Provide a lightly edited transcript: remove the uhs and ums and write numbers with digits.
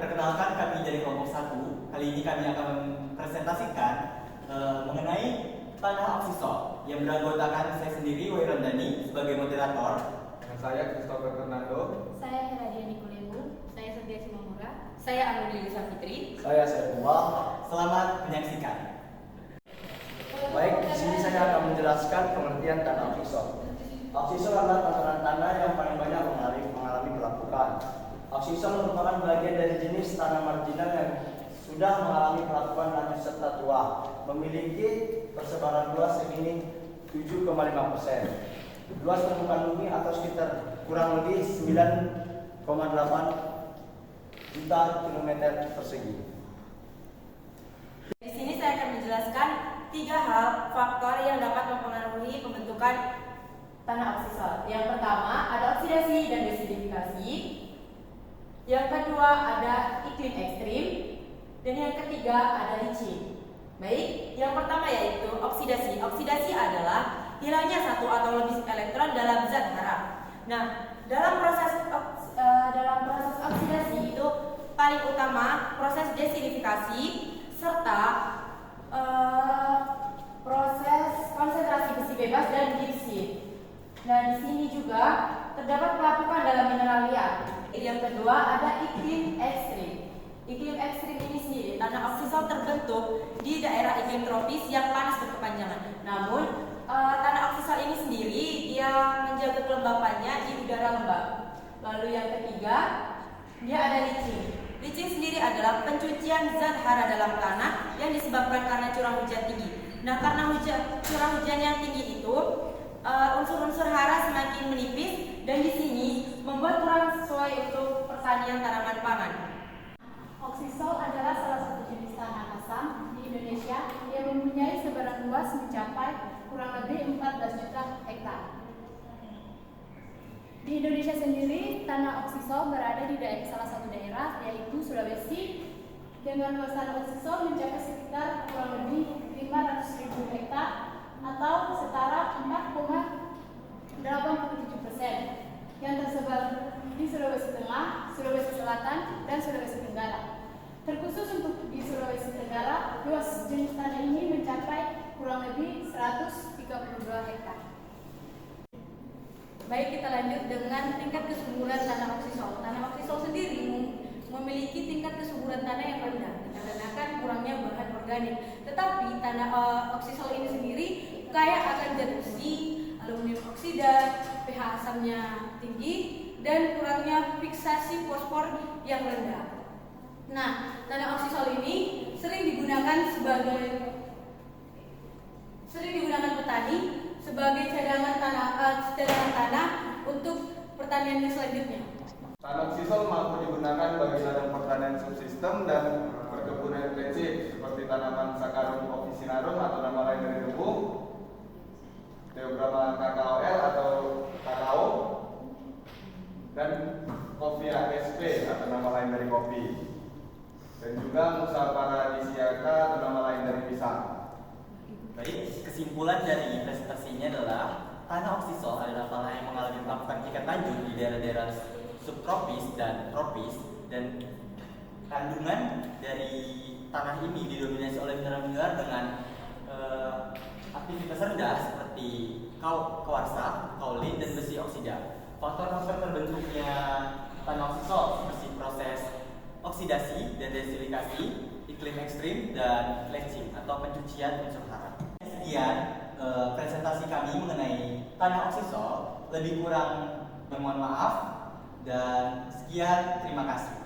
perkenalkan kami dari kelompok 1. Kali ini kami akan mempresentasikan mengenai tanah oksisol yang beranggotakan saya sendiri, Wairandani, sebagai moderator. Dan saya Christopher Fernando. Saya Heradiani Kulemu. Saya Setia Simamura. Saya Anuli Lisa Fitri. Saya Serwa. Selamat menyaksikan. Baik, di sini saya akan menjelaskan pengertian tanah oksisol. Oksisol adalah tatanan tanah yang paling banyak mengalami pelapukan. Oksisol merupakan bagian dari jenis tanah marginal yang sudah mengalami pelapukan lanjut serta tua, memiliki persebaran luas segini 7,5%. Luas permukaan bumi atau sekitar kurang lebih 9,8 juta kilometer persegi. Di sini saya akan menjelaskan 3 hal faktor yang dapat mempengaruhi pembentukan tanah oksisol. Yang pertama ada oksidasi dan desidifikasi. Yang kedua ada iklim ekstrim. Dan yang ketiga ada licin. Baik, yang pertama yaitu oksidasi. Oksidasi adalah hilangnya satu atau lebih elektron dalam zat hara. Nah, dalam proses oksidasi itu paling utama proses desidifikasi serta proses konsentrasi besi bebas dan gipsit. Nah, di sini juga terdapat pelapukan dalam mineral liat. Yang kedua ada iklim ekstrim. Iklim ekstrim ini sendiri, tanah oksisol terbentuk di daerah iklim tropis yang panas berkepanjangan. Namun, tanah oksisol ini sendiri dia menjaga kelembapannya di udara lembab. Lalu yang ketiga, dia ada licin. Licin sendiri adalah pencucian zat hara dalam tanah yang disebabkan karena curah hujan tinggi. Nah, karena curah hujan yang tinggi itu, unsur-unsur hara semakin menipis dan di sini membuat kurang sesuai untuk pertanian tanaman pangan. Oksisol adalah salah satu jenis tanah asam di Indonesia yang mempunyai sebaran luas mencapai kurang lebih 14 juta hektar. Di Indonesia sendiri, tanah oksisol berada di salah satu daerah yaitu Sulawesi dengan luas tanah oksisol mencapai sekitar kurang lebih 500.000 hektar atau setara 4,87% yang tersebar di Sulawesi Tengah, Sulawesi Selatan, dan Sulawesi Tenggara. Terkhusus untuk di Sulawesi Tenggara, luas jenis tanah ini mencapai kurang lebih 132 hektar. Baik, kita lanjut dengan tingkat kesuburan tanah oksisol. Tanah oksisol sendiri memiliki tingkat kesuburan tanah yang rendah dikarenakan kurangnya bahan organik. Tetapi tanah oksisol ini sendiri kaya akan zat besi, aluminium oksida, pH asamnya tinggi, dan kurangnya fiksasi fosfor yang rendah. Nah, tanah oksisol ini sering digunakan petani sebagai cadangan tanah untuk pertanian selanjutnya. Tanah oksisol mampu digunakan bagi ladang pertanian subsistem dan perkebunan intensif seperti tanaman Saccharum officinarum atau nama lain dari tebu, Theobroma KKOL atau kakao, dan Coffea sp atau nama lain dari kopi, dan juga Musa paradisiaca atau nama lain dari pisang. Baik, kesimpulan dari presentasinya adalah tanah oksisol adalah tanah yang mengalami pelapukan tingkat lanjut di daerah-daerah subtropis dan tropis, dan kandungan dari tanah ini didominasi oleh mineral-mineral dengan aktivitas rendah seperti kuarsa, kaolin, dan besi oksida. Faktor-faktor terbentuknya tanah oksisol seperti proses oksidasi dan desilikasi, iklim ekstrim, dan leaching atau pencucian unsur hara. Sekian presentasi kami mengenai tanah oksisol. Lebih kurang mohon maaf, dan sekian, terima kasih.